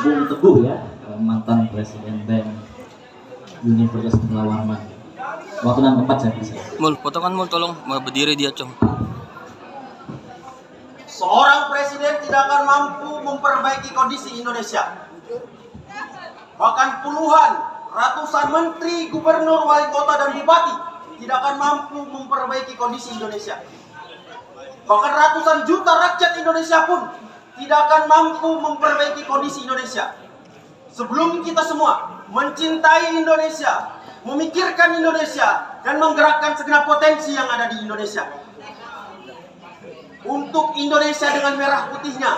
Bung Teguh ya, mantan Presiden Bank Universitas Warman. Waktu yang keempat saya bisa. Mul, potongan mul, tolong berdiri dia, Cong. Seorang presiden tidak akan mampu memperbaiki kondisi Indonesia. Bahkan puluhan, ratusan menteri, gubernur, wali kota, dan bupati tidak akan mampu memperbaiki kondisi Indonesia. Bahkan ratusan juta rakyat Indonesia pun tidak akan mampu memperbaiki kondisi Indonesia. Sebelum kita semua mencintai Indonesia, memikirkan Indonesia, dan menggerakkan segenap potensi yang ada di Indonesia. Untuk Indonesia dengan merah putihnya,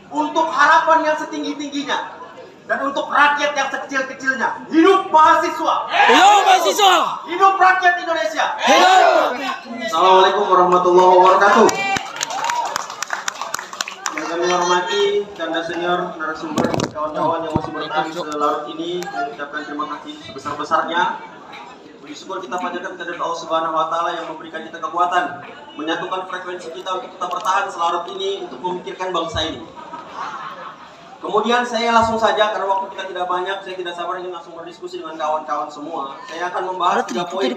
untuk harapan yang setinggi-tingginya, dan untuk rakyat yang sekecil-kecilnya. Hidup mahasiswa! Hidup mahasiswa! Hidup rakyat Indonesia! Hidup! Assalamualaikum warahmatullahi wabarakatuh. Yang kami hormati Anda senior, narasumber, kawan-kawan yang masih bertahan selarut ini, saya ucapkan terima kasih sebesar-besarnya. Puji syukur kita panjatkan kepada Allah Subhanahu wa Ta'ala yang memberikan kita kekuatan, menyatukan frekuensi kita untuk tetap bertahan selarut ini untuk memikirkan bangsa ini. Kemudian saya langsung saja, karena waktu kita tidak banyak, saya tidak sabar ingin langsung berdiskusi dengan kawan-kawan semua. Saya akan membahas 3 poin.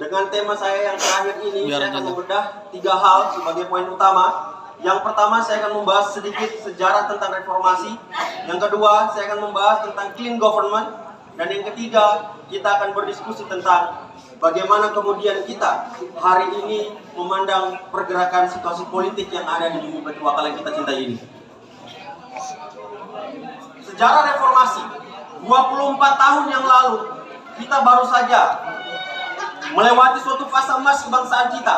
Dengan tema saya yang terakhir ini, saya akan membedah 3 hal sebagai poin utama. Yang pertama, saya akan membahas sedikit sejarah tentang reformasi. Yang kedua, saya akan membahas tentang clean government. Dan yang ketiga, kita akan berdiskusi tentang bagaimana kemudian kita hari ini memandang pergerakan situasi politik yang ada di bumi Batuakal yang kita cintai ini. Sejarah reformasi 24 tahun yang lalu, kita baru saja melewati suatu fase emas kebangsaan kita.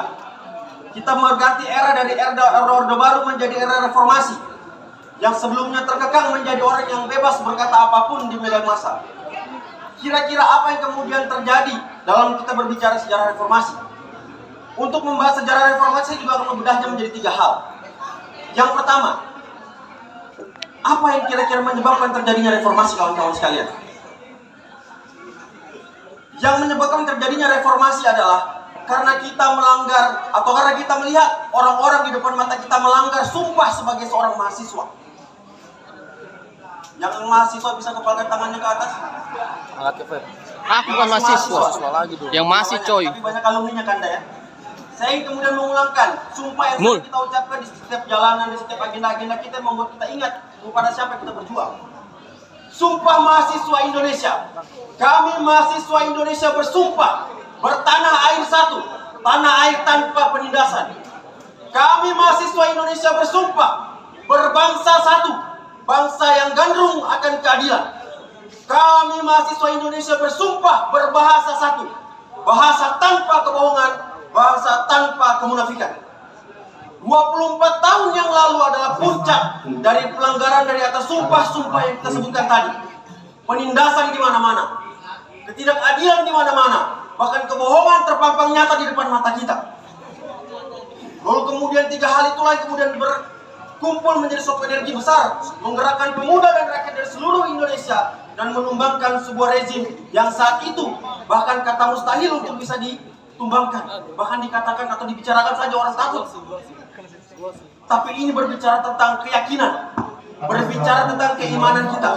Kita mengganti era dari era Orde Baru menjadi era reformasi, yang sebelumnya terkekang menjadi orang yang bebas berkata apapun di media massa. Kira-kira apa yang kemudian terjadi dalam kita berbicara sejarah reformasi? Untuk membahas sejarah reformasi, saya juga akan membedahnya menjadi 3 hal. Yang pertama, apa yang kira-kira menyebabkan terjadinya reformasi, kawan-kawan sekalian? Yang menyebabkan terjadinya reformasi adalah karena kita melanggar, atau karena kita melihat orang-orang di depan mata kita melanggar sumpah sebagai seorang mahasiswa. Yang mahasiswa bisa kepalkan tangannya ke atas. Angkat ke Fer. Aku bukan mahasiswa lagi dulu. Yang masih coy. Tapi banyak alumninya Kanda ya. Saya ingin kemudian mengulangkan sumpah yang sering kita ucapkan di setiap jalanan, di setiap agenda-agenda kita yang membuat kita ingat kepada siapa kita berjuang. Sumpah mahasiswa Indonesia. Kami mahasiswa Indonesia bersumpah bertanah air satu, tanah air tanpa penindasan. Kami mahasiswa Indonesia bersumpah berbangsa satu, bangsa yang gandrung akan keadilan. Kami mahasiswa Indonesia bersumpah berbahasa satu, bahasa tanpa kebohongan, bahasa tanpa kemunafikan. 24 tahun yang lalu adalah puncak dari pelanggaran dari atas sumpah-sumpah yang kita sebutkan tadi. Penindasan di mana-mana, ketidakadilan di mana-mana, bahkan kebohongan terpampang nyata di depan mata kita. Lalu kemudian 3 hal itulah yang kemudian berkumpul menjadi suatu energi besar, menggerakkan pemuda dan rakyat dari seluruh Indonesia dan menumbangkan sebuah rezim yang saat itu bahkan kata mustahil untuk bisa ditumbangkan, bahkan dikatakan atau dibicarakan saja orang takut. Tapi ini berbicara tentang keyakinan, berbicara tentang keimanan kita.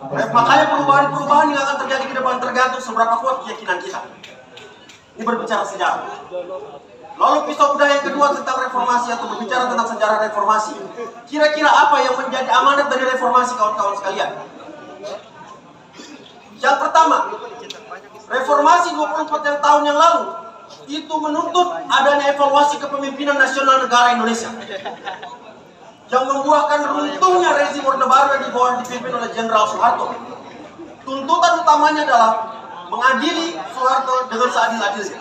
Makanya perubahan-perubahan yang akan terjadi ke depan tergantung seberapa kuat keyakinan kita. Ini berbicara sejarah. Lalu pisau kuda yang kedua tentang reformasi atau berbicara tentang sejarah reformasi. Kira-kira apa yang menjadi amanat dari reformasi, kawan-kawan sekalian? Yang pertama, reformasi 24 tahun yang lalu itu menuntut adanya evaluasi kepemimpinan nasional negara Indonesia yang membuahkan runtuhnya rezim Orde Baru yang dipimpin oleh Jenderal Soeharto. Tuntutan utamanya adalah mengadili Soeharto dengan seadil-adilnya.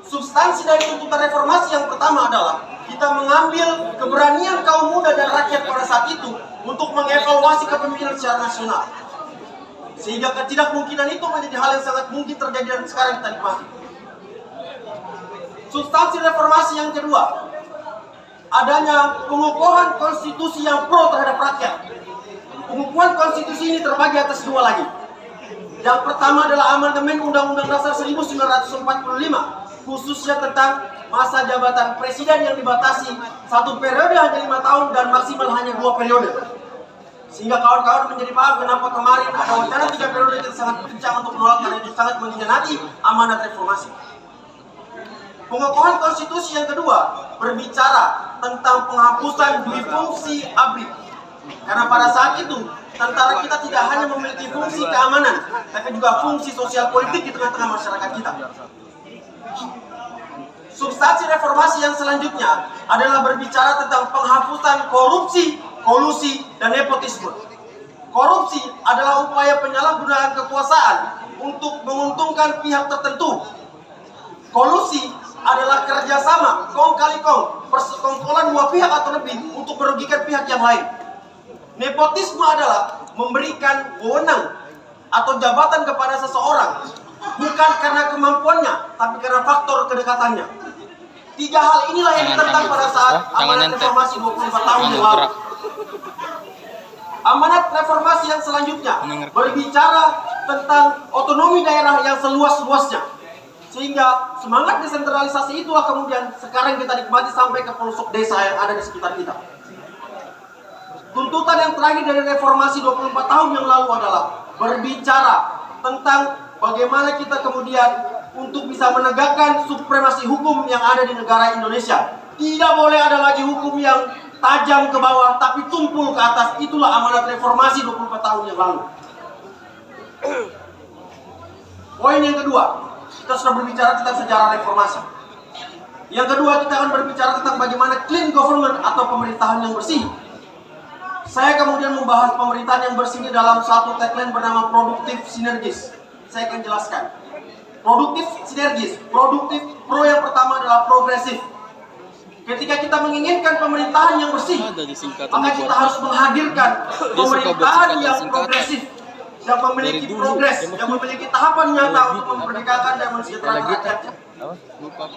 Substansi dari tuntutan reformasi yang pertama adalah kita mengambil keberanian kaum muda dan rakyat pada saat itu untuk mengevaluasi kepemimpinan secara nasional, sehingga ketidakmungkinan itu menjadi hal yang sangat mungkin terjadi dan sekarang kita nikmati. Substansi reformasi yang kedua, adanya pengukuhan konstitusi yang pro terhadap rakyat. Pengukuhan konstitusi ini terbagi atas 2 lagi. Yang pertama adalah amandemen Undang-Undang Dasar 1945, khususnya tentang masa jabatan presiden yang dibatasi 1 periode hanya 5 tahun dan maksimal hanya 2 periode. Sehingga kawan-kawan menjadi paham kenapa kemarin ada wacana 3 periode kita sangat kencang untuk menolak karena itu sangat mengkhianati amanat reformasi. Pengokohan konstitusi yang kedua berbicara tentang penghapusan duifungsi ABRI. Karena pada saat itu tentara kita tidak hanya memiliki fungsi keamanan, tapi juga fungsi sosial politik di tengah-tengah masyarakat kita. Substansi reformasi yang selanjutnya adalah berbicara tentang penghapusan korupsi, kolusi, dan nepotisme. Korupsi adalah upaya penyalahgunaan kekuasaan untuk menguntungkan pihak tertentu. Kolusi adalah kerjasama kong kali kong, persekongkolan dua pihak atau lebih untuk merugikan pihak yang lain. Nepotisme adalah memberikan wewenang atau jabatan kepada seseorang bukan karena kemampuannya, tapi karena faktor kedekatannya. 3 hal inilah yang ditentang pada saat amanat reformasi 24 tahun yang lalu. Amanat reformasi yang selanjutnya berbicara tentang otonomi daerah yang seluas-luasnya. Sehingga semangat desentralisasi itulah kemudian sekarang kita nikmati sampai ke pelosok desa yang ada di sekitar kita. Tuntutan yang terakhir dari reformasi 24 tahun yang lalu adalah berbicara tentang bagaimana kita kemudian untuk bisa menegakkan supremasi hukum yang ada di negara Indonesia. Tidak boleh ada lagi hukum yang tajam ke bawah tapi tumpul ke atas. Itulah amanat reformasi 24 tahun yang lalu. Poin yang kedua, kita sudah berbicara tentang sejarah reformasi. Yang kedua, kita akan berbicara tentang bagaimana clean government atau pemerintahan yang bersih. Saya kemudian membahas pemerintahan yang bersih ini dalam satu tagline bernama produktif sinergis. Saya akan jelaskan. Produktif sinergis, produktif pro yang pertama adalah progresif. Ketika kita menginginkan pemerintahan yang bersih, maka kita harus menghadirkan pemerintahan yang progresif, yang memiliki progres, yang memiliki tahapan nyata untuk memerdekakan dan mensejahterakan rakyatnya.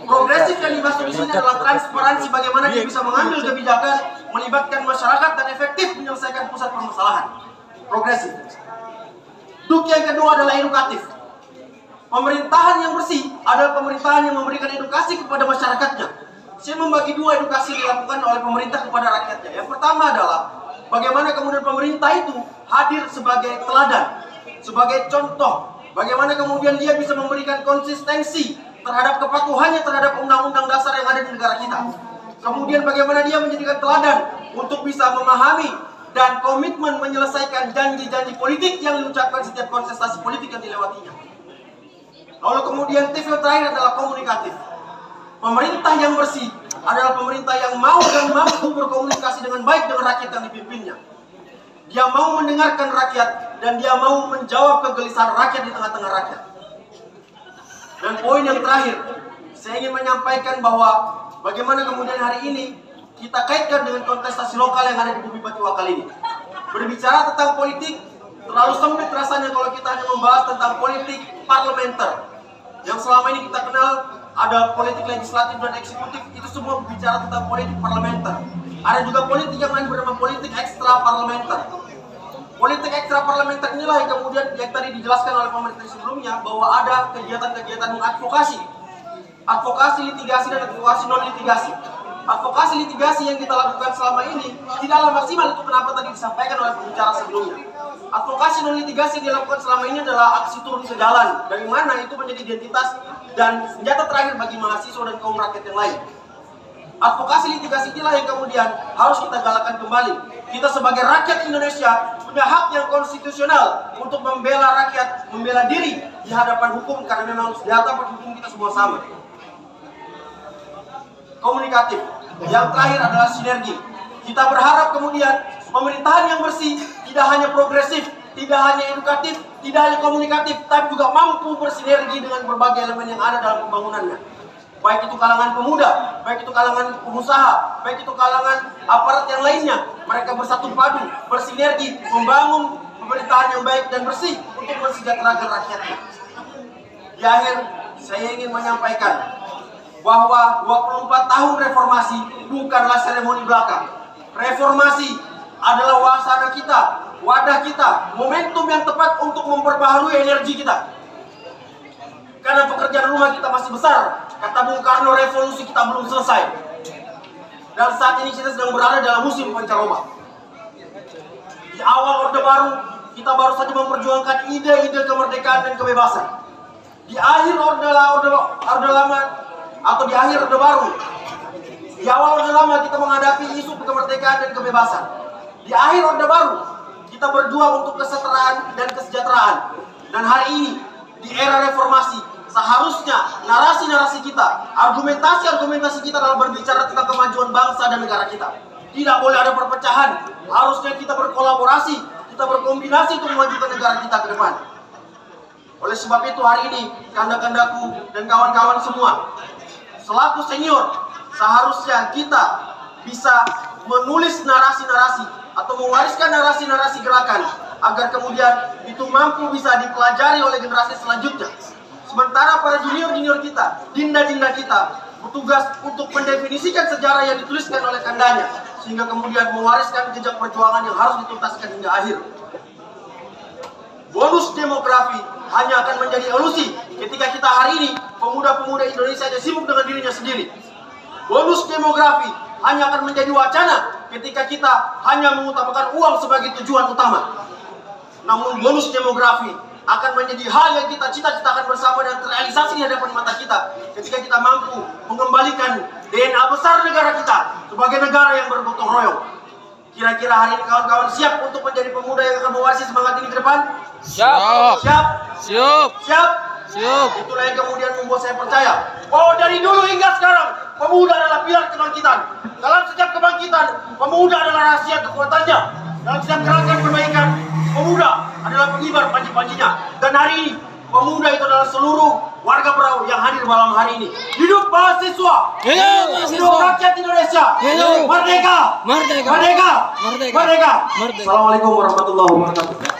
Progresif yang dimaksud di sini adalah transparansi, bagaimana dia bisa mengambil kebijakan, melibatkan masyarakat dan efektif menyelesaikan pusat permasalahan. Progresif. Duk yang kedua adalah edukatif. Pemerintahan yang bersih adalah pemerintahan yang memberikan edukasi kepada masyarakatnya. Saya membagi 2 edukasi yang dilakukan oleh pemerintah kepada rakyatnya. Yang pertama adalah bagaimana kemudian pemerintah itu hadir sebagai teladan, sebagai contoh. Bagaimana kemudian dia bisa memberikan konsistensi terhadap kepatuhannya terhadap undang-undang dasar yang ada di negara kita. Kemudian bagaimana dia menjadikan teladan untuk bisa memahami dan komitmen menyelesaikan janji-janji politik yang diucapkan setiap kontestasi politik yang dilewatinya. Lalu kemudian tips yang terakhir adalah komunikatif. Pemerintah yang bersih adalah pemerintah yang mau dan mampu berkomunikasi dengan baik dengan rakyat yang dipimpinnya. Dia mau mendengarkan rakyat dan dia mau menjawab kegelisahan rakyat di tengah-tengah rakyat. Dan poin yang terakhir, saya ingin menyampaikan bahwa bagaimana kemudian hari ini kita kaitkan dengan kontestasi lokal yang ada di Bumi Patiwa kali ini. Berbicara tentang politik, terlalu sempit rasanya kalau kita hanya membahas tentang politik parlementer. Yang selama ini kita kenal ada politik legislatif dan eksekutif, itu semua berbicara tentang politik parlementer. Ada juga politik yang lain bernama politik ekstra parlementer. Politik ekstra parlementer inilah yang kemudian yang tadi dijelaskan oleh pemerintah sebelumnya bahwa ada kegiatan-kegiatan mengadvokasi, advokasi litigasi dan advokasi non litigasi. Advokasi litigasi yang kita lakukan selama ini tidaklah maksimal, itu kenapa tadi disampaikan oleh pembicara sebelumnya. Advokasi non litigasi yang dilakukan selama ini adalah aksi turun ke jalan, dari mana itu menjadi identitas dan senjata terakhir bagi mahasiswa dan kaum rakyat yang lain. Advokasi litigasi inilah yang kemudian harus kita galakkan kembali. Kita sebagai rakyat Indonesia punya hak yang konstitusional untuk membela rakyat, membela diri di hadapan hukum, karena memang di hadapan hukum kita semua sama. Komunikatif. Yang terakhir adalah sinergi. Kita berharap kemudian pemerintahan yang bersih tidak hanya progresif, tidak hanya edukatif, tidak hanya komunikatif, tapi juga mampu bersinergi dengan berbagai elemen yang ada dalam pembangunannya. Baik itu kalangan pemuda, baik itu kalangan pengusaha, baik itu kalangan aparat yang lainnya. Mereka bersatu padu, bersinergi, membangun pemerintahan yang baik dan bersih untuk mensejahterakan rakyatnya. Di akhir, saya ingin menyampaikan bahwa 24 tahun reformasi bukanlah seremoni belaka. Reformasi adalah wahana kita, wadah kita, momentum yang tepat untuk memperbaharui energi kita. Karena pekerjaan rumah kita masih besar. Kata Bung Karno, revolusi kita belum selesai. Dan saat ini kita sedang berada dalam musim pancaroba. Di Di awal Orde Baru, kita baru saja memperjuangkan ide-ide kemerdekaan dan kebebasan. Di akhir Orde Lama atau di akhir Orde Baru, di awal Orde Lama kita menghadapi isu kemerdekaan dan kebebasan. Di akhir Orde Baru, kita berjuang untuk kesetaraan dan kesejahteraan. Dan hari ini, di era reformasi, seharusnya narasi-narasi kita, argumentasi-argumentasi kita dalam berbicara tentang kemajuan bangsa dan negara kita. Tidak boleh ada perpecahan. Harusnya kita berkolaborasi, kita berkombinasi untuk memajukan negara kita ke depan. Oleh sebab itu hari ini, kanda-kandaku dan kawan-kawan semua, selaku senior, seharusnya kita bisa menulis narasi-narasi atau mewariskan narasi-narasi gerakan agar kemudian itu mampu bisa dipelajari oleh generasi selanjutnya. Sementara para junior-junior kita, dinda-dinda kita, bertugas untuk mendefinisikan sejarah yang dituliskan oleh kandanya, sehingga kemudian mewariskan jejak perjuangan yang harus dituntaskan hingga akhir. Bonus demografi hanya akan menjadi ilusi ketika kita hari ini, pemuda-pemuda Indonesia hanya sibuk dengan dirinya sendiri. Bonus demografi hanya akan menjadi wacana ketika kita hanya mengutamakan uang sebagai tujuan utama. Namun bonus demografi akan menjadi hal yang kita cita-citakan bersama dan terrealisasi di hadapan mata kita ketika kita mampu mengembalikan DNA besar negara kita sebagai negara yang bergotong royong. Kira-kira hari ini kawan-kawan siap untuk menjadi pemuda yang akan mewarisi semangat ini ke depan? Siap. Siap? Siap. Siap? Siap. Itulah yang kemudian membuat saya percaya bahwa dari dulu hingga sekarang pemuda adalah pilar kebangkitan. Dalam setiap kebangkitan, pemuda adalah rahasia kekuatannya. Dalam setiap gerakan perbaikan, pemuda adalah pengibar panji-panjinya. Dan hari ini, pemuda itu adalah seluruh warga Berau yang hadir malam hari ini. Hidup mahasiswa! Hidup mahasiswa! Hidup rakyat Indonesia! Hidup! Merdeka! Merdeka! Merdeka! Merdeka! Merdeka! Merdeka! Assalamualaikum warahmatullahi wabarakatuh.